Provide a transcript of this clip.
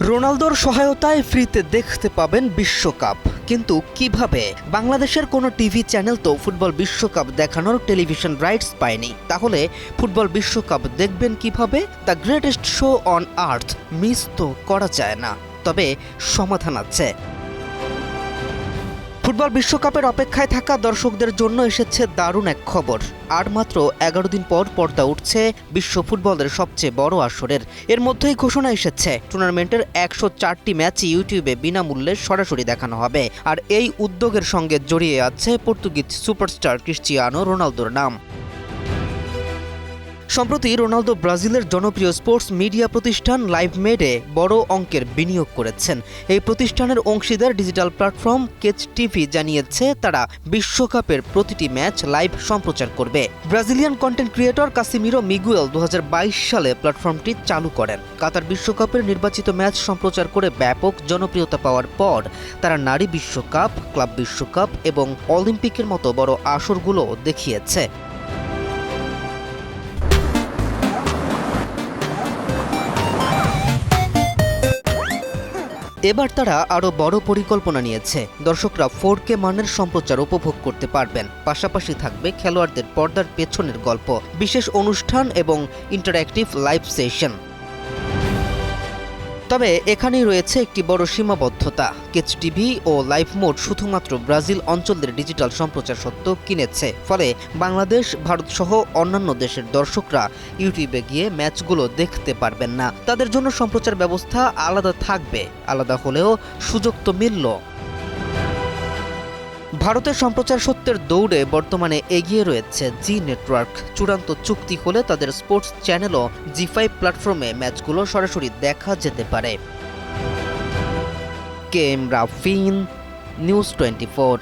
রোনালদোর সহায়তায় ফ্রিতে দেখতে পাবেন বিশ্বকাপ, কিন্তু কিভাবে? বাংলাদেশের কোনো টিভি চ্যানেল তো ফুটবল বিশ্বকাপ দেখানোর টেলিভিশন রাইটস পায়নি। তাহলে ফুটবল বিশ্বকাপ দেখবেন কিভাবে? The greatest show on earth miss তো করা যায় না, তবে সমাধান আছে। ফুটবল বিশ্বকাপের অপেক্ষায় থাকা দর্শকদের জন্য এসেছে দারুণ এক খবর। আর মাত্র 11 দিন পর পর্দা উঠছে বিশ্ব ফুটবলের সবচেয়ে বড় আসরের। এর মধ্যেই ঘোষণা এসেছে টুর্নামেন্টের 104টি ম্যাচ ইউটিউবে বিনামূল্যে সরাসরি দেখানো হবে। আর এই উদ্যোগের সঙ্গে জড়িয়ে আছে পর্তুগিজ সুপারস্টার ক্রিশ্চিয়ানো রোনালদোর নাম। সম্প্রতি রোনালদো ব্রাজিলের জনপ্রিয় স্পোর্টস মিডিয়া প্রতিষ্ঠান লাইভমেডে বড় অঙ্কের বিনিয়োগ করেছেন। এই প্রতিষ্ঠানের অংশীদার ডিজিটাল প্ল্যাটফর্ম কেচ টিভি জানিয়েছে তারা বিশ্বকাপের প্রতিটি ম্যাচ লাইভ সম্প্রচার করবে। ব্রাজিলিয়ান কন্টেন্ট ক্রিয়েটর কাসিমিরো মিগুয়েল 2022 সালে প্ল্যাটফর্মটি চালু করেন। কাতার বিশ্বকাপের নির্বাচিত ম্যাচ সম্প্রচার করে ব্যাপক জনপ্রিয়তা পাওয়ার পর তারা নারী বিশ্বকাপ, ক্লাব বিশ্বকাপ এবং অলিম্পিকের মতো বড় আসরগুলো দেখিয়েছে। এবার তারা আরও বড় পরিকল্পনা নিয়েছে। দর্শকরা 4K মানের সম্প্রচার উপভোগ করতে পারবেন। পাশাপাশি থাকবে খেলোয়াড়দের পর্দার পেছনের গল্প, বিশেষ অনুষ্ঠান এবং ইন্টারঅ্যাক্টিভ লাইভ সেশন। তবে এখানেই রয়েছে একটি বড় সীমাবদ্ধতা। কেচ টিভি ও লাইভ মোড শুধুমাত্র ব্রাজিল অঞ্চলের ডিজিটাল সম্প্রচার সত্ত্ব কিনেছে। ফলে বাংলাদেশ, ভারত সহ অন্যান্য দেশের দর্শকরা ইউটিউবে গিয়ে ম্যাচগুলো দেখতে পারবেন না। তাদের জন্য সম্প্রচার ব্যবস্থা আলাদা থাকবে। আলাদা হলেও সুযোগ তো মিলল। ভারতের সম্প্রচার সত্ত্বের দৌড়ে বর্তমানে এগিয়ে রয়েছে জি নেটওয়ার্ক। চূড়ান্ত চুক্তি হলে তাদের স্পোর্টস চ্যানেলও জি5 প্ল্যাটফর্মে ম্যাচগুলো সরাসরি দেখা যেতে পারে। K M Rafin, news 24।